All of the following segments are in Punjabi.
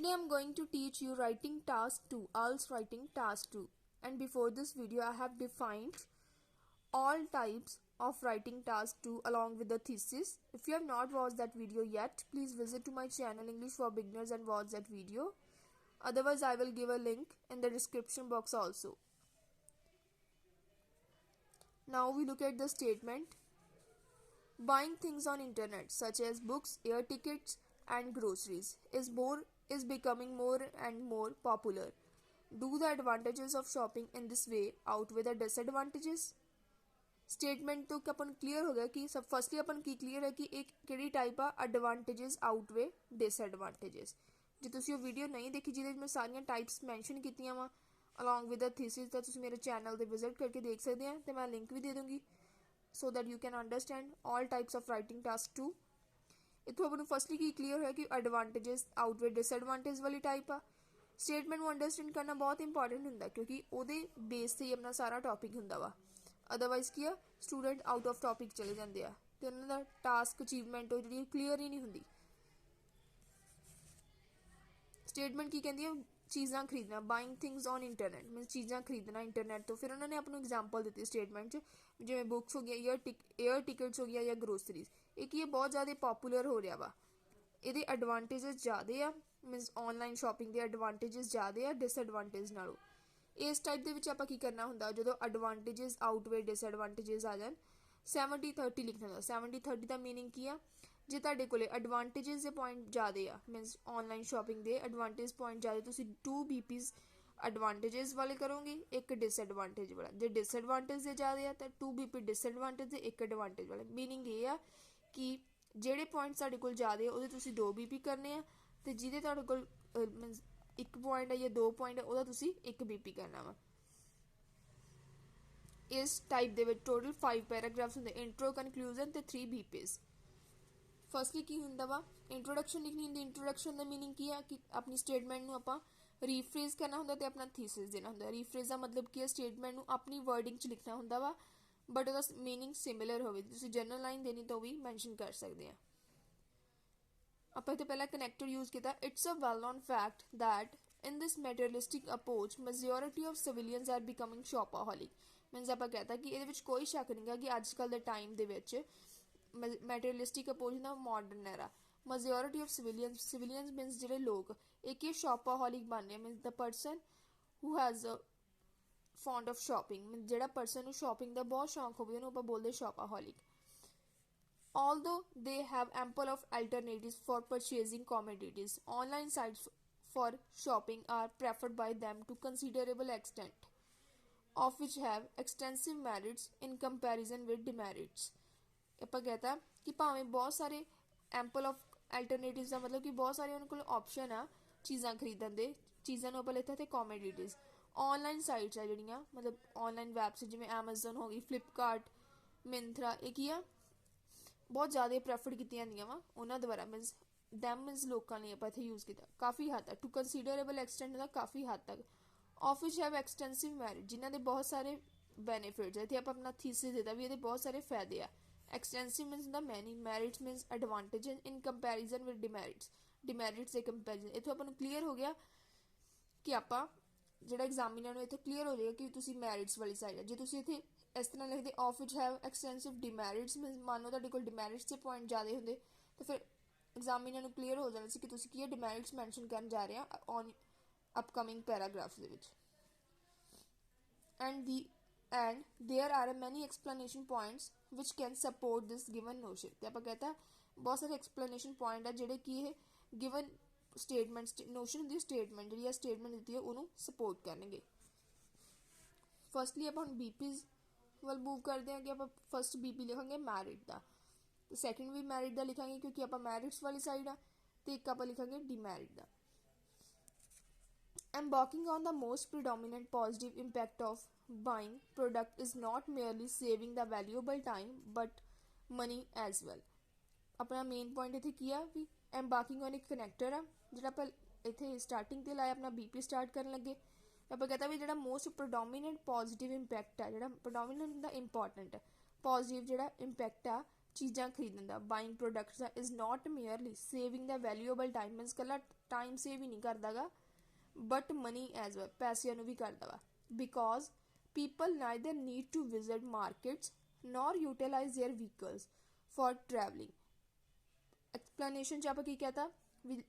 Today I'm going to teach you writing task 2, IELTS writing task 2. And before this video I have defined all types of writing task 2 along with the thesis. If you have not watched that video yet, please visit to my channel English for Beginners and watch that video. Otherwise I will give a link in the description box also. Now we look at the statement. Buying things on internet such as books, air tickets and groceries is becoming more and more popular. Do the advantages of shopping in this way outweigh the disadvantages? Statement तो अपन क्लियर हो गया कि सब फर्स्टली अपन की क्लियर है कि एक ਕਿਹੜੀ ਟਾਈਪ ਆ ਐਡਵਾਂਟੇजेस ਆਊਟਵੇ ਡਿਸਐਡਵਾਂਟੇजेस। ਜੇ ਤੁਸੀਂ ਉਹ ਵੀਡੀਓ ਨਹੀਂ ਦੇਖੀ ਜਿਹਦੇ ਵਿੱਚ ਮੈਂ ਸਾਰੀਆਂ ਟਾਈਪਸ ਮੈਂਸ਼ਨ ਕੀਤੀਆਂ ਵਾ ਅਲੋਂਗ ਵਿਦ ਦ ਥੀਸਿਸ ਤਾਂ ਤੁਸੀਂ ਮੇਰੇ ਚੈਨਲ ਤੇ ਵਿਜ਼ਿਟ ਕਰਕੇ ਦੇਖ ਸਕਦੇ ਆ ਤੇ ਮੈਂ ਲਿੰਕ ਵੀ ਦੇ ਦੂੰਗੀ so that you can understand all types of writing task 2। इतों अपन फर्स्टली की क्लियर है कि एडवांटेजेस आउटवे डिसएडवांटेज वाली टाइप आ। स्टेटमेंट को अंडरस्टैंड करना बहुत इंपॉर्टेंट होंगे क्योंकि ਉਹਦੇ बेस से ही अपना सारा टॉपिक होंगे वा। अदरवाइज की स्टूडेंट आउट ऑफ टॉपिक चले जाते हैं तो उन्होंने टास्क अचीवमेंट जी क्लीयर ही नहीं होंगी। स्टेटमेंट की कहती है चीज़ा खरीदना, बाइंग थिंग्स ऑन इंटरनेट मीनस चीज़ा खरीदना इंटरनेट तो। फिर उन्होंने अपनी एग्जाम्पल दी स्टेटमेंट जिमें बुक्स हो गया एयर टिकट्स हो गया या ग्रोसरीज। एक ये बहुत ज़्यादा पॉपूलर हो रहा वा। ये एडवांटेजेस ज़्यादा आ मीनस ऑनलाइन शॉपिंग के एडवांटेजेस ज़्यादा आ डिसएडवांटेज नालों। इस टाइप के आप की करना होंगे जो एडवांटेजेस आउटवे डिसएडवांटेजेस आ जाए 70-30 लिखना होंगे। 70-30 का मीनिंग की आ जे तुहाडे कोले एडवांटेजेस के पॉइंट ज़्यादा आ मीनस ऑनलाइन शॉपिंग के एडवांटेज पॉइंट ज़्यादा तुसीं 2 BPs एडवांटेजेस वाले करोगे, एक डिसएडवांटेज वाला। जो डिसएडवांटेज से ज़्यादा है तो 2 BP डिसएडवांटेज से एक एडवांटेज वाला। मीनिंग ये आ कि जेडे पॉइंट साडे कोल ज़्यादा वो तुसीं 2 BP करने आ ते जिहदे तुहाडे कोल मीनस 1 पॉइंट है या 2 पॉइंट है वो तुसीं 1 BP करना वा। इस टाइप दे विच टोटल 5 पैराग्राफ्स होंदे, इंट्रो कनक्लूजन ते 3 BPs। फर्स्टली की हुंदा वा इंट्रोडक्शन लिखनी होंदी। इंट्रोडक्शन का मीनिंग की है कि अपनी स्टेटमेंट नूं आपां रीफ्रेज करना होंदा ते अपना थीसिस देना होंदा। रीफ्रेज का मतलब की है स्टेटमेंट नूं अपनी वर्डिंग च लिखना होंदा वा बट उसका मीनिंग सिमिलर होवे। तुसीं जनरल लाइन देनी तो भी मैंशन कर सकते हैं। ਆਪਾਂ इत्थे पहला कनैक्टर यूज किया। It's a well known fact that in this materialistic approach majority of civilians are becoming shopaholic. Means आप कहता कि ये कोई शक नहीं है कि अजकल के टाइम के मैटेरियलिस्टिक अप्रोच ना modern era majority of civilians means जो लोग एक शॉपाहोलिक बनने means the person who has a fond of shopping mean जो परसन शॉपिंग का बहुत शौक हो आप बोलते शॉपाहोलिक। Although they have ample of alternatives for purchasing commodities, online sites for shopping are preferred by them to considerable extent, of which have extensive merits in comparison with demerits। ਆਪਾਂ कहता कि भावें बहुत सारे एम्पल ऑफ एल्टरनेटिव्स का मतलब कि बहुत सारे उन्होंने को ऑप्शन आ चीज़ा खरीदन दे। चीज़ों को आप लिखा थे कॉमोडिटीज़। ऑनलाइन साइट्स है जड़ियाँ मतलब ऑनलाइन वैबसाइट जिमें एमेजन हो गई, फ्लिपकार्ट, मिंत्रा, एक ही आ बहुत ज़्यादा प्रैफर्ड की वा उन्होंने द्वारा मीनस डैम मीनस लोगों ने आप इतने यूज़ किया काफ़ी हद तक टू कंसीडरेबल एक्सटेंट का काफ़ी हद तक। ऑफिस हैव एक्सटेंसिव मैरिट जिन्हों के बहुत सारे बेनीफिट्स है। इतने आप अपना थीसिस देता भी ये बहुत सारे फायदे आ। Extensive means the many, merits means advantage in comparison with demerits, demerits के कंपैरिजन। इतों अपन क्लीयर हो गया कि आप जो एग्जामिनर इतने क्लीयर हो जाएगा कि तुम मैरिट्स वाली साइड है। जो तुम इतने इस तरह लिखते of which have extensive demerits मीनस मान लो तुहाडे कोल डिमेरिट्स के पॉइंट ज़्यादा होंगे तो फिर एग्जामिनर नूं क्लीयर हो जाना सी कि तुसीं की डिमेरिट्स मैंशन करन जा रहे हैं on upcoming paragraphs they which. And there are many explanation points which can support this given notion. तो आप कहता बहुत सारे एक्सप्लेनेशन पॉइंट है जोड़े कि गिवन स्टेटमेंट नोशन की स्टेटमेंट जी स्टेटमेंट दी है उन्होंने सपोर्ट करेंगे। फर्स्टली आप BPs वाल मूव करते हैं कि आप फर्स्ट BP लिखांगे मैरिट का, तो सैकेंड भी मैरिट का लिखांगे क्योंकि आप मैरिट्स वाली साइड आ, तो एक आप लिखांगे डिमैरिट का। Embarking on the most predominant positive impact of buying product is not merely saving the valuable time but money as well। अपना मेन पॉइंट इतने किया भी एम्बार्किंग ऑन एक कनैक्टर आ जो आप इतने स्टार्टिंग से लाया अपना BP स्टार्ट करन लगे। आप कहता भी जो मोस्ट प्रोडोमीनेंट पॉजिटिव इंपैक्ट है जो प्रोडोमीनेंट होंदा इंपॉर्टेंट है पॉजिटिव जो इंपैक्ट आ चीज़ा खरीदन का buying products is not merely saving the valuable time मीनस कला ਟਾਈਮ ਸੇਵ ਹੀ ਨਹੀਂ ਕਰਦਾ ਗਾ ਬਟ ਮਨੀ ਐਜ਼ ਵੈਲ, ਪੈਸਿਆਂ ਨੂੰ ਵੀ ਕਰਦਾ ਵਾ because people neither need to visit markets nor utilize their vehicles for traveling. Explanation 'ਚ ਆਪਾਂ ਕੀ ਕਹਤਾ ਵੀ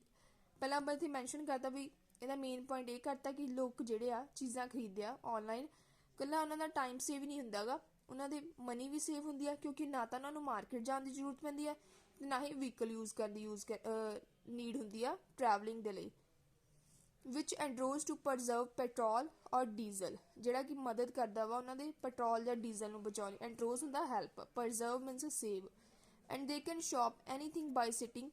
ਪਹਿਲਾਂ ਆਪਾਂ ਇੱਥੇ ਮੈਂਸ਼ਨ ਕਰਤਾ ਵੀ ਇਹਦਾ ਮੇਨ ਪੁਆਇੰਟ ਇਹ ਕਰਤਾ ਕਿ ਲੋਕ ਜਿਹੜੇ ਆ ਚੀਜ਼ਾਂ ਖਰੀਦਦੇ ਆ ਔਨਲਾਈਨ, ਇਕੱਲਾ ਉਹਨਾਂ ਦਾ ਟਾਈਮ ਸੇਵ ਨਹੀਂ ਹੁੰਦਾ ਗਾ, ਉਹਨਾਂ ਦੀ ਮਨੀ ਵੀ ਸੇਵ ਹੁੰਦੀ ਆ ਕਿਉਂਕਿ ਨਾ ਤਾਂ ਉਹਨਾਂ ਨੂੰ ਮਾਰਕੀਟ ਜਾਣ ਦੀ ਜ਼ਰੂਰਤ ਪੈਂਦੀ ਹੈ ਤੇ ਨਾ ਹੀ ਵਹੀਕਲ ਯੂਜ਼ ਕਰਨ ਦੀ ਨੀਡ ਹੁੰਦੀ ਆ ਟਰੈਵਲਿੰਗ ਦੇ ਲਈ। ਵਿਚ ਐਂਡਰੋਜ਼ ਟੂ ਪ੍ਰਜ਼ਰਵ ਪੈਟਰੋਲ ਔਰ ਡੀਜ਼ਲ, ਜਿਹੜਾ ਕਿ ਮਦਦ ਕਰਦਾ ਵਾ ਉਹਨਾਂ ਦੇ ਪੈਟਰੋਲ ਜਾਂ ਡੀਜ਼ਲ ਨੂੰ ਬਚਾਉਣ ਲਈ। ਐਂਡਰੋਜ਼ ਹੁੰਦਾ help, preserve means save. And they can shop anything by sitting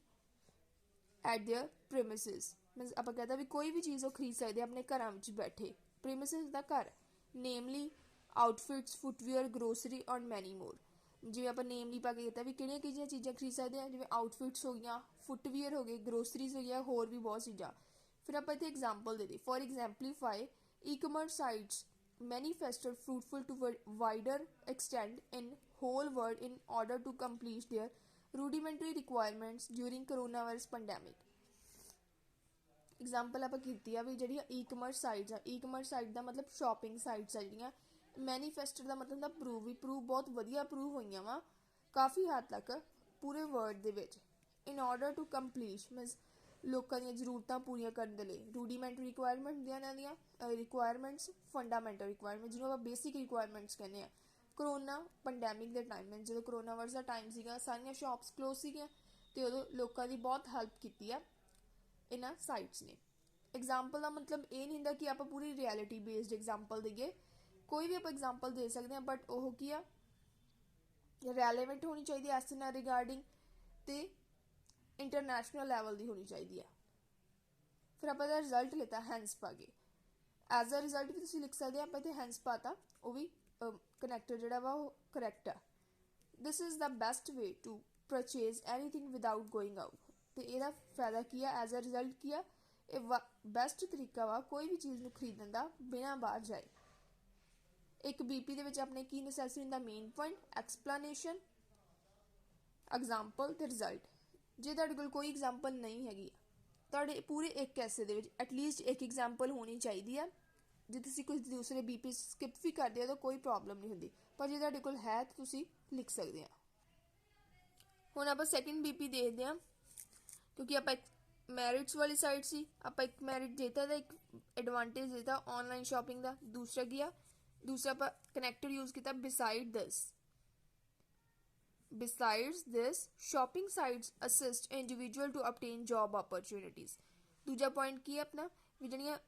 at their premises, means ਆਪਾਂ ਕਹਿੰਦਾ ਵੀ ਕੋਈ ਵੀ ਚੀਜ਼ ਉਹ ਖਰੀਦ ਸਕਦੇ ਆਪਣੇ ਘਰਾਂ ਵਿੱਚ ਬੈਠੇ। ਪ੍ਰੀਮਿਸਿਸ ਦਾ ਘਰ, ਨੇਮਲੀ ਆਊਟਫਿਟਸ, ਫੁੱਟਵੇਅਰ, ਗਰੋਸਰੀ ਔਰ ਮੈਨੀ ਮੋਰ। ਜਿਵੇਂ ਆਪਾਂ ਨੇਮਲੀ ਪਾ ਕੇ ਕੀਤਾ ਵੀ ਕਿਹੜੀਆਂ ਕਿਹੜੀਆਂ ਚੀਜ਼ਾਂ ਖਰੀਦ ਸਕਦੇ ਹਾਂ, ਜਿਵੇਂ ਆਊਟਫਿਟਸ ਹੋ ਗਈਆਂ, ਫੁੱਟਵੇਅਰ ਹੋ ਗਏ, ਗਰੋਸਰੀਜ਼ ਹੋ ਗਈਆਂ, ਹੋਰ ਵੀ ਬਹੁਤ ਚੀਜ਼ਾਂ। ਫਿਰ ਆਪਾਂ ਇੱਥੇ ਐਗਜ਼ਾਮਪਲ ਦੇ ਦੇ। For exemplify e-commerce sites manifested fruitful to wider extent in whole world in order to complete their rudimentary requirements during coronavirus pandemic। Example ਆਪਾਂ ਕੀਤੀ ਆ ਵੀ ਜਿਹੜੀਆਂ ਈ-ਕਮਰਸ ਸਾਈਟਸ ਆ, ਈ-ਕਮਰਸ ਸਾਈਟ ਦਾ ਮਤਲਬ ਸ਼ਾਪਿੰਗ ਸਾਈਟਸ ਆ ਜਿਹੜੀਆਂ। ਮੈਨੀਫੈਸਟਡ ਦਾ ਮਤਲਬ ਦਾ ਪ੍ਰੂਵ, ਵੀ ਪ੍ਰੂਵ ਬਹੁਤ ਵਧੀਆ ਪ੍ਰੂਵ ਹੋਈਆਂ ਵਾ ਕਾਫੀ ਹੱਦ ਤੱਕ ਪੂਰੇ ਵਰਲਡ ਦੇ ਵਿੱਚ। In order to complete means ਲੋਕਾਂ ਦੀਆਂ ਜ਼ਰੂਰਤਾਂ ਪੂਰੀਆਂ ਕਰਨ ਦੇ ਲਈ। ਰੂਡੀਮੈਂਟਰੀ ਰਿਕੁਆਇਰਮੈਂਟ ਹੁੰਦੀਆਂ ਇਹਨਾਂ ਦੀਆਂ ਰਿਕੁਆਇਰਮੈਂਟਸ, ਫੰਡਾਮੈਂਟਲ ਰਿਕੁਆਇਰਮੈਂਟ ਜਿਹਨੂੰ ਆਪਾਂ ਬੇਸਿਕ ਰਿਕੁਆਇਰਮੈਂਟਸ ਕਹਿੰਦੇ ਆ। ਕਰੋਨਾ ਪੈਂਡੈਮਿਕ ਦੇ ਟਾਈਮ, ਜਦੋਂ ਕਰੋਨਾ ਵਾਇਰਸ ਦਾ ਟਾਈਮ ਸੀਗਾ, ਸਾਰੀਆਂ ਸ਼ਾਪਸ ਕਲੋਜ਼ ਸੀਗੀਆਂ ਅਤੇ ਉਦੋਂ ਲੋਕਾਂ ਦੀ ਬਹੁਤ ਹੈਲਪ ਕੀਤੀ ਆ ਇਹਨਾਂ ਸਾਈਟਸ ਨੇ। ਐਗਜ਼ਾਮਪਲ ਦਾ ਮਤਲਬ ਇਹ ਨਹੀਂ ਹੁੰਦਾ ਕਿ ਆਪਾਂ ਪੂਰੀ ਰਿਐਲਿਟੀ ਬੇਸਡ ਐਗਜ਼ਾਮਪਲ ਦੇਈਏ, ਕੋਈ ਵੀ ਆਪਾਂ ਐਗਜ਼ਾਮਪਲ ਦੇ ਸਕਦੇ ਹਾਂ ਬਟ ਉਹ ਕੀ ਆ ਰੈਲੇਵੈਂਟ ਹੋਣੀ ਚਾਹੀਦੀ ਐਸ ਨਾਲ ਰਿਗਾਰਡਿੰਗ ਅਤੇ ਇੰਟਰਨੈਸ਼ਨਲ ਲੈਵਲ ਦੀ ਹੋਣੀ ਚਾਹੀਦੀ ਆ। ਫਿਰ ਆਪਾਂ ਇਹਦਾ ਰਿਜ਼ਲਟ ਲਿੱਤਾ ਹੈਂਸ ਪਾ ਕੇ। ਐਜ਼ ਅ ਰਿਜ਼ਲਟ ਵੀ ਤੁਸੀਂ ਲਿਖ ਸਕਦੇ ਆ, ਆਪਾਂ ਇੱਥੇ ਹੈਂਸ ਪਾਤਾ, ਉਹ ਵੀ ਕਨੈਕਟਰ ਜਿਹੜਾ ਵਾ ਉਹ ਕਰੈਕਟ ਆ। This is the best way to purchase anything without going out. ਅਤੇ ਇਹਦਾ ਫਾਇਦਾ ਕੀ ਆ, ਐਜ਼ ਅ ਰਿਜ਼ਲਟ ਕੀ ਆ, ਇਹ ਬੈਸਟ ਤਰੀਕਾ ਵਾ ਕੋਈ ਵੀ ਚੀਜ਼ ਨੂੰ ਖਰੀਦਣ ਦਾ ਬਿਨਾਂ ਬਾਹਰ ਜਾਏ। ਇੱਕ ਬੀਪੀ ਦੇ ਵਿੱਚ ਆਪਣੇ ਕੀ ਨੈਸੈਸਰੀ ਹੁੰਦਾ, ਮੇਨ ਪੁਆਇੰਟ, ਐਕਸਪਲੇਨੇਸ਼ਨ, ਐਗਜ਼ਾਮਪਲ ਅਤੇ ਰਿਜ਼ਲਟ। ਜੇ ਤੁਹਾਡੇ ਕੋਲ ਕੋਈ ਐਗਜ਼ਾਮਪਲ ਨਹੀਂ ਹੈਗੀ, ਤੁਹਾਡੇ ਪੂਰੇ ਇੱਕ ਐਸੇ ਦੇ ਵਿੱਚ ਐਟਲੀਸਟ ਇੱਕ ਐਗਜ਼ਾਮਪਲ ਹੋਣੀ ਚਾਹੀਦੀ ਆ। ਜੇ ਤੁਸੀਂ ਕੁਝ ਦੂਸਰੇ ਬੀਪੀ ਸਕਿਪ ਵੀ ਕਰਦੇ ਹੋ ਤਾਂ ਕੋਈ ਪ੍ਰੋਬਲਮ ਨਹੀਂ ਹੁੰਦੀ, ਪਰ ਜੇ ਤੁਹਾਡੇ ਕੋਲ ਹੈ ਤਾਂ ਤੁਸੀਂ ਲਿਖ ਸਕਦੇ ਆ। ਹੁਣ ਆਪਾਂ ਸੈਕਿੰਡ ਬੀਪੀ ਦੇਖਦੇ ਹਾਂ, ਕਿਉਂਕਿ ਆਪਾਂ ਇੱਕ ਮੈਰਿਟਸ ਵਾਲੀ ਸਾਈਡ ਸੀ, ਆਪਾਂ ਇੱਕ ਮੈਰਿਟ ਦੇਤਾ ਦਾ, ਇੱਕ ਐਡਵਾਂਟੇਜ ਦੇਤਾ ਔਨਲਾਈਨ ਸ਼ਾਪਿੰਗ ਦਾ। ਦੂਸਰਾ ਕੀ ਆ, ਦੂਸਰਾ ਆਪਾਂ ਕਨੈਕਟਰ ਯੂਜ਼ ਕੀਤਾ beside this. Besides this, shopping sites assist individual to obtain job opportunities। ਦੂਜਾ ਪੁਆਇੰਟ ਕੀ ਹੈ ਆਪਣਾ, ਵੀ ਜਿਹੜੀਆਂ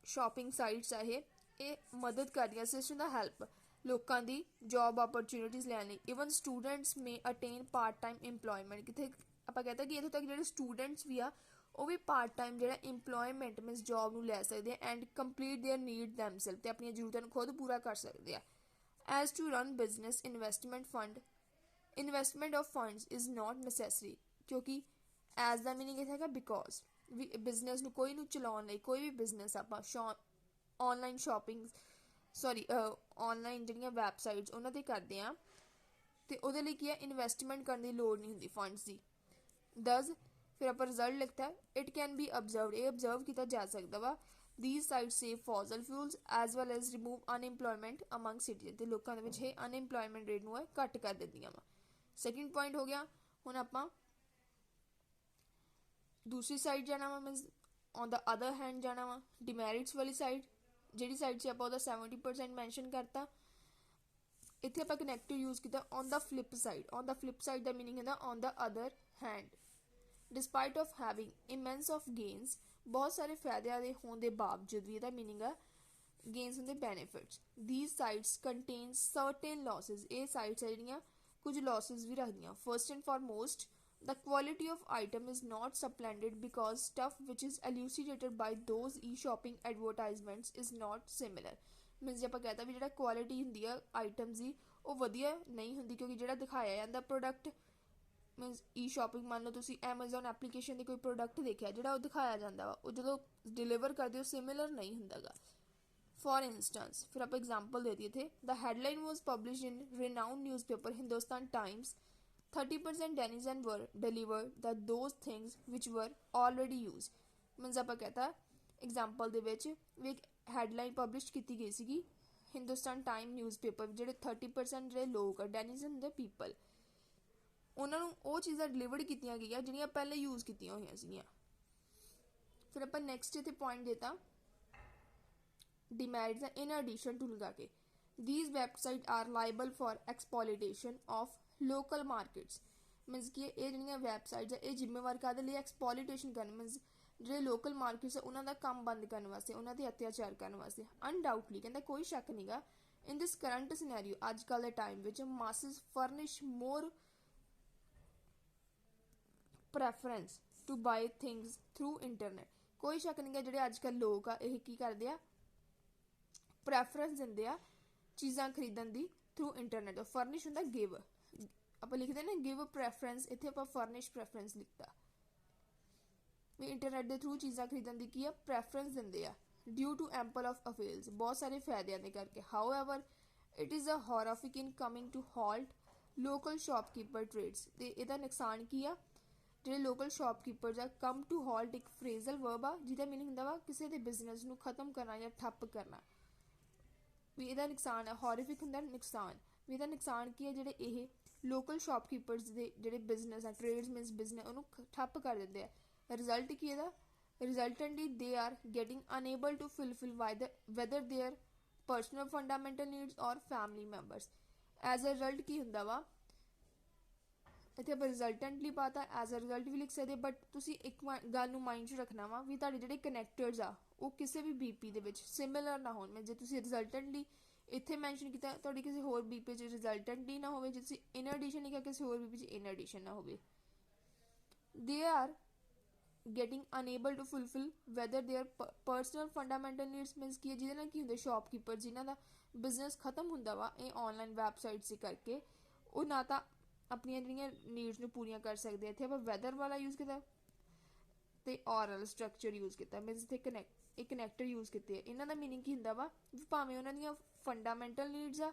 ਸ਼ਾਪਿੰਗ ਸਾਈਟਸ ਆ ਇਹ ਮਦਦ ਕਰਦੀਆਂ, ਅਸਿਸਟ ਹੁੰਦਾ ਹੈਲਪ ਲੋਕਾਂ ਦੀ ਜੋਬ ਓਪਰਚੁਨਿਟੀਜ਼ ਲੈਣ ਲਈ। ਈਵਨ ਸਟੂਡੈਂਟਸ ਮੇ ਅਟੇਨ ਪਾਰਟ ਟਾਈਮ ਇੰਪਲੋਇਮੈਂਟ। ਕਿਤੇ ਆਪਾਂ ਕਹਿੰਦਾ ਕਿ ਇੱਥੋਂ ਤੱਕ ਜਿਹੜੇ ਸਟੂਡੈਂਟਸ ਵੀ ਆ ਉਹ ਵੀ ਪਾਰਟ ਟਾਈਮ ਜਿਹੜਾ ਇੰਪਲੋਇਮੈਂਟ ਮੀਨਸ ਜੋਬ ਨੂੰ ਲੈ ਸਕਦੇ ਆ and complete their need themself, ਅਤੇ ਆਪਣੀਆਂ ਜ਼ਰੂਰਤਾਂ ਨੂੰ ਖੁਦ ਪੂਰਾ ਕਰ ਸਕਦੇ ਆ। As to run business investment fund, investment of funds is not necessary, ਕਿਉਂਕਿ ਐਜ਼ ਦਾ ਮੀਨਿੰਗ ਇਹ ਹੈਗਾ ਬਿਕੋਜ਼ ਵੀ ਬਿਜ਼ਨਸ ਨੂੰ ਕੋਈ ਨੂੰ ਚਲਾਉਣ ਲਈ, ਕੋਈ ਵੀ ਬਿਜ਼ਨਸ ਆਪਾਂ ਔਨਲਾਈਨ ਸ਼ਾਪਿੰਗ ਔਨਲਾਈਨ ਜਿਹੜੀਆਂ ਵੈਬਸਾਈਟਸ ਉਹਨਾਂ 'ਤੇ ਕਰਦੇ ਹਾਂ ਅਤੇ ਉਹਦੇ ਲਈ ਕੀ ਹੈ ਇਨਵੈਸਟਮੈਂਟ ਕਰਨ ਦੀ ਲੋੜ ਨਹੀਂ ਹੁੰਦੀ ਫੰਡਸ ਦੀ। ਦਸ ਫਿਰ ਆਪਾਂ ਰਿਜ਼ਲਟ ਲਿਖਤਾ, ਇਟ ਕੈਨ ਬੀ ਅਬਜ਼ਰਵਡ, ਇਹ ਅਬਜ਼ਰਵ ਕੀਤਾ ਜਾ ਸਕਦਾ ਵਾ। These sites save fossil fuels as well as remove unemployment among citizens, ਤੇ ਲੋਕਾਂ ਦੇ ਵਿੱਚ ਇਹ ਅਨਇੰਪਲੋਇਮੈਂਟ ਰੇਟ ਨੂੰ ਘੱਟ ਕਰ ਦਿੰਦੀਆਂ ਵਾ। ਸੈਕਿੰਡ ਪੁਆਇੰਟ ਹੋ ਗਿਆ। ਹੁਣ ਆਪਾਂ ਦੂਸਰੀ ਸਾਈਡ ਜਾਣਾ ਵਾ, means on the other hand ਜਾਣਾ ਵਾ ਡਿਮੈਰਿਟਸ ਵਾਲੀ ਸਾਈਡ, ਜਿਹੜੀ ਸਾਈਡ 'ਚ ਆਪਾਂ ਉਹਦਾ 70% ਮੈਂਸ਼ਨ ਕਰਤਾ। ਇੱਥੇ ਆਪਾਂ ਕਨੈਕਟਰ ਯੂਜ਼ ਕੀਤਾ on the flip side. On the flip side ਦਾ ਮੀਨਿੰਗ ਹੁੰਦਾ on the other hand. Despite of having immense of gains, ਬਹੁਤ ਸਾਰੇ ਫਾਇਦਿਆਂ ਦੇ ਹੋਣ ਦੇ ਬਾਵਜੂਦ ਵੀ ਇਹਦਾ ਮੀਨਿੰਗ ਆ ਗੇਨਸ ਹੁੰਦੇ benefits. These sites contain certain losses, ਇਹ ਸਾਈਟਸ ਆ ਜਿਹੜੀਆਂ ਕੁਝ ਲੌਸਿਸ ਵੀ ਰੱਖਦੀਆਂ। First and foremost, the quality of item is not supplanted because stuff which is elucidated by those e-shopping advertisements is not similar। Means ਜੇ ਆਪਾਂ ਕਹਤਾ ਵੀ ਜਿਹੜਾ ਕੁਆਲਿਟੀ ਹੁੰਦੀ ਆ ਆਈਟਮਸ ਦੀ ਉਹ ਵਧੀਆ ਨਹੀਂ ਹੁੰਦੀ, ਕਿਉਂਕਿ ਜਿਹੜਾ ਦਿਖਾਇਆ ਜਾਂਦਾ ਪ੍ਰੋਡਕਟ ਮੀਨਸ ਈ ਸ਼ੋਪਿੰਗ, ਮੰਨ ਲਓ ਤੁਸੀਂ ਐਮਾਜ਼ੋਨ ਐਪਲੀਕੇਸ਼ਨ 'ਤੇ ਕੋਈ ਪ੍ਰੋਡਕਟ ਦੇਖਿਆ, ਜਿਹੜਾ ਉਹ ਦਿਖਾਇਆ ਜਾਂਦਾ ਵਾ ਉਹ ਜਦੋਂ ਡਿਲੀਵਰ ਕਰਦੇ ਹੋ ਸਿਮਿਲਰ ਨਹੀਂ ਹੁੰਦਾ ਗਾ। ਫॉर इंस्टेंस फिर आप एग्जांपल दे दिए थे, the headline was published in renowned newspaper Hindustan times, 30% denizen were delivered that those things which were already used। मीनस आप कहता एग्जाम्पल ਦੇ ਵਿੱਚ ਵੀ ਇੱਕ ਹੈਡਲਾਈਨ ਪਬਲਿਸ਼ ਕੀਤੀ ਗਈ ਸੀਗੀ ਹਿੰਦੁਸਤਾਨ ਟਾਈਮ ਨਿਊਜ਼ਪੇਪਰ ਜਿਹੜੇ 30% ਜਿਹੜੇ ਲੋਕ ਆ ਡੈਨਿਜ਼ਨ ਹੁੰਦੇ ਪੀਪਲ ਉਹਨਾਂ ਨੂੰ ਉਹ ਚੀਜ਼ਾਂ ਡਿਲੀਵਰਡ ਕੀਤੀਆਂ ਗਈਆਂ ਜਿਹੜੀਆਂ ਪਹਿਲੇ ਯੂਜ਼ ਕੀਤੀਆਂ ਹੋਈਆਂ ਸੀਗੀਆਂ। ਫਿਰ ਆਪਾਂ ਨੈਕਸਟ ਇੱਥੇ ਪੁਆਇੰਟ ਦੇਤਾ डिमेरिट्स हैं इन एडिशन टू लगा के these website are liable for exploitation of local markets means कि ये जो वैबसाइट्स है ये जिम्मेवार काहदे लिए एक्सप्लॉइटेशन करन मीनस जो लोकल मार्केट्स है उन्होंने काम बंद करने वास्ते उन्होंने अत्याचार करने वास्ते अनडाउटली कहता कोई शक नहीं गा इन दिस करंट सिनेरियो अजकल के टाइम में masses furnish more preference to buy things through internet कोई शक नहीं गा जो अजकल लोग आ ये की करते हैं ਪ੍ਰੈਫਰੈਂਸ ਦਿੰਦੇ ਆ ਚੀਜ਼ਾਂ ਖਰੀਦਣ ਦੀ ਥਰੂ ਇੰਟਰਨੈਟ। ਫਰਨਿਸ਼ ਹੁੰਦਾ ਗਿਵ ਆਪਾਂ ਲਿਖਦੇ ਨੇ ਗਿਵ ਪ੍ਰੈਫਰੈਂਸ ਇੱਥੇ ਆਪਾਂ ਫਰਨਿਸ਼ ਪ੍ਰੈਫਰੈਂਸ ਲਿਖਤਾ ਵੀ ਇੰਟਰਨੈਟ ਦੇ ਥਰੂ ਚੀਜ਼ਾਂ ਖਰੀਦਣ ਦੀ ਕੀ ਆ ਪ੍ਰੈਫਰੈਂਸ ਦਿੰਦੇ ਆ due to ample of avails ਬਹੁਤ ਸਾਰੇ ਫਾਇਦਿਆਂ ਦੇ ਕਰਕੇ। However it is a horrific in coming to halt local shopkeeper trades ਤੇ ਇਹਦਾ ਨੁਕਸਾਨ ਕੀ ਆ ਜਿਹੜੇ ਲੋਕਲ ਸ਼ਾਪਕੀਪਰਸ ਆ ਕਮ ਟੂ ਹਾਲਟ ਇੱਕ ਫਰੇਜ਼ਲ ਵਰਬ ਆ ਜਿਹਦਾ ਮੀਨਿੰਗ ਹੁੰਦਾ ਵਾ ਕਿਸੇ ਦੇ ਬਿਜ਼ਨਸ ਨੂੰ ਖਤਮ ਕਰਨਾ ਜਾਂ ਠੱਪ ਕਰਨਾ ਵੀ ਇਹਦਾ ਨੁਕਸਾਨ ਹੈ। ਹੌਰੀਫਿਕ ਹੁੰਦਾ ਨੁਕਸਾਨ ਵੀ ਇਹਦਾ ਨੁਕਸਾਨ ਕੀ ਹੈ ਜਿਹੜੇ ਇਹ ਲੋਕਲ ਸ਼ਾਪਕੀਪਰਸ ਦੇ ਜਿਹੜੇ ਬਿਜ਼ਨਸ ਆ ਟ੍ਰੇਡਸਮੈਨਸ ਬਿਜ਼ਨਸ ਉਹਨੂੰ ਠੱਪ ਕਰ ਦਿੰਦੇ ਆ। ਰਿਜ਼ਲਟ ਕੀ ਇਹਦਾ resultantly they are getting unable to fulfil whether their personal fundamental needs or family members. As a result ਕੀ ਹੁੰਦਾ ਵਾ ਇੱਥੇ ਆਪਾਂ ਰਿਜ਼ਲਟੈਂਟਲੀ ਪਾਤਾ ਐਜ਼ ਅ ਰਿਜ਼ਲਟ ਵੀ ਲਿਖ ਸਕਦੇ ਬਟ ਤੁਸੀਂ ਇੱਕ ਗੱਲ ਨੂੰ ਮਾਈਂਡ 'ਚ ਰੱਖਣਾ ਵਾ ਵੀ ਤੁਹਾਡੇ ਜਿਹੜੇ ਕਨੈਕਟਰਸ ਆ ਉਹ ਕਿਸੇ ਵੀ ਬੀਪੀ ਦੇ ਵਿੱਚ ਸਿਮਿਲਰ ਨਾ ਹੋਣ। ਜੇ ਤੁਸੀਂ ਰਿਜ਼ਲਟੈਂਟਲੀ ਇੱਥੇ ਮੈਂਸ਼ਨ ਕੀਤਾ ਤੁਹਾਡੀ ਕਿਸੇ ਹੋਰ ਬੀਪੀ 'ਚ ਰਿਜ਼ਲਟੈਂਟਲੀ ਨਾ ਹੋਵੇ ਜੇ ਤੁਸੀਂ ਇਨ ਐਡੀਸ਼ਨ ਲਿਖਿਆ ਕਿਸੇ ਹੋਰ ਬੀਪੀ 'ਚ ਇਨ ਐਡੀਸ਼ਨ ਨਾ ਹੋਵੇ। They are getting unable to fulfill whether their personal fundamental needs means ਕੀ ਜਿਹਦੇ ਨਾਲ ਕੀ ਹੁੰਦਾ ਸ਼ਾਪਕੀਪਰ ਜਿਨ੍ਹਾਂ ਦਾ ਬਿਜ਼ਨਸ ਖਤਮ ਹੁੰਦਾ ਵਾ ਇਹ ਆਨਲਾਈਨ ਵੈਬਸਾਈਟਸ ਦੇ ਕਰਕੇ ਉਹ ਨਾ ਤਾਂ ਆਪਣੀਆਂ ਜਿਹੜੀਆਂ ਨੀਡਸ ਨੂੰ ਪੂਰੀਆਂ ਕਰ ਸਕਦੇ। ਇੱਥੇ ਆਪਾਂ ਵੈਦਰ ਵਾਲਾ ਯੂਜ਼ ਕੀਤਾ ਤੇ ਔਰਲ ਸਟਰਕਚਰ ਯੂਜ਼ ਕੀਤਾ ਮੀਨਸ ਇੱਥੇ ਇੱਕ ਕਨੈਕਟਰ ਯੂਜ਼ ਕੀਤੇ। ਇਹਨਾਂ ਦਾ ਮੀਨਿੰਗ ਕੀ ਹੁੰਦਾ ਵਾ ਭਾਵੇਂ ਉਹਨਾਂ ਦੀਆਂ ਫੰਡਾਮੈਂਟਲ ਨੀਡਸ ਆ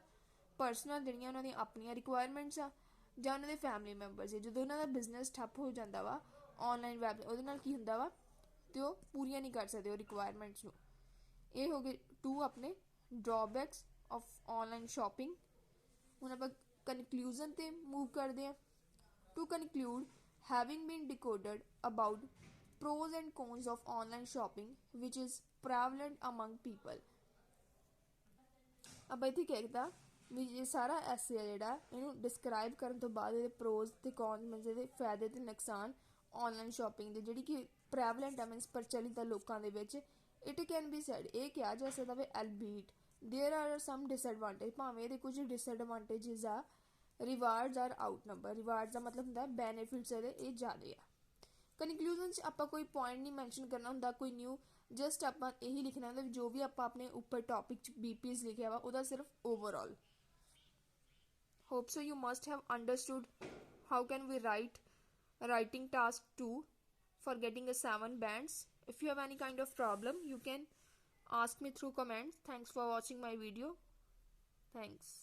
ਪਰਸਨਲ ਜਿਹੜੀਆਂ ਉਹਨਾਂ ਦੀਆਂ ਆਪਣੀਆਂ ਰਿਕੁਆਇਰਮੈਂਟਸ ਆ ਜਾਂ ਉਹਨਾਂ ਦੇ ਫੈਮਿਲੀ ਮੈਂਬਰਸ ਆ ਜਦੋਂ ਉਹਨਾਂ ਦਾ ਬਿਜ਼ਨਸ ਠੱਪ ਹੋ ਜਾਂਦਾ ਵਾ ऑनलाइन वैब ਉਹਦੇ ਨਾਲ ਕੀ ਹੁੰਦਾ ਵਾ ਤੇ ਉਹ ਪੂਰੀਆਂ ਨਹੀਂ ਕਰ ਸਕਦੇ ਉਹ ਰਿਕੁਆਇਰਮੈਂਟਸ ਨੂੰ। ਇਹ ਹੋ ਗਏ 2 ਆਪਣੇ ਡਰਾਬੈਕਸ ਆਫ ਆਨਲਾਈਨ ਸ਼ਾਪਿੰਗ। ਹੁਣ ਆਪਾਂ ਕਨਕਲੂਜਨ ਤੇ ਮੂਵ ਕਰਦੇ ਹਾਂ। To conclude having been decoded about pros and cons of online shopping which is prevalent among people। ਆਪਾਂ ਇੱਥੇ ਕਹਿਦਾ ਵੀ ਇਹ ਸਾਰਾ ਐਸੇ ਆ ਜਿਹੜਾ ਇਹਨੂੰ ਡਿਸਕ੍ਰਾਈਬ ਕਰਨ ਤੋਂ ਬਾਅਦ ਇਹਦੇ ਪ੍ਰੋਜ਼ ਤੇ ਕੌਨਸ ਮੀਨਸ ਇਹਦੇ ਫਾਇਦੇ ਤੇ ਨੁਕਸਾਨ ऑनलाइन शॉपिंग ਦੇ ਜਿਹੜੀ ਕਿ ਪ੍ਰੈਵਲੈਂਟ ਹੈ ਮੀਨਸ ਪ੍ਰਚਲਿਤ ਹੈ ਲੋਕਾਂ ਦੇ ਵਿੱਚ। ਇਟ ਕੈਨ ਬੀ ਸੈਡ ਇਹ ਕਿਹਾ ਜਾ ਸਕਦਾ ਵੇ ਐਲਬੀਟ देयर आर सम डिसएडवांटेज ਭਾਵੇਂ ਇਹਦੇ ਕੁਝ ਡਿਸਐਡਵਾਂਟੇजेस ਆ। ਰਿਵਾਰਡਸ ਆਰ ਆਊਟਨੰਬਰ ਰਿਵਾਰਡਸ ਦਾ ਮਤਲਬ ਹੁੰਦਾ ਬੈਨੀਫਿਟਸ ਇਹਦੇ ਇਹ ਜ਼ਿਆਦੇ ਆ। ਕਨਕਲੂਜਨ 'ਚ ਆਪਾਂ ਕੋਈ ਪੁਆਇੰਟ ਨਹੀਂ ਮੈਂਸ਼ਨ ਕਰਨਾ ਹੁੰਦਾ ਕੋਈ ਨਿਊ ਜਸਟ ਆਪਾਂ ਇਹੀ ਲਿਖਣਾ ਹੁੰਦਾ ਜੋ ਵੀ ਆਪਾਂ ਆਪਣੇ ਉੱਪਰ ਟੌਪਿਕ 'ਚ BPs ਲਿਖਿਆ ਵਾ ਉਹਦਾ ਸਿਰਫ overall. Hope so you must have understood how can we writing task 2 for getting a 7 bands. If you have any kind of problem you can ask me through comments. Thanks for watching my video. Thanks.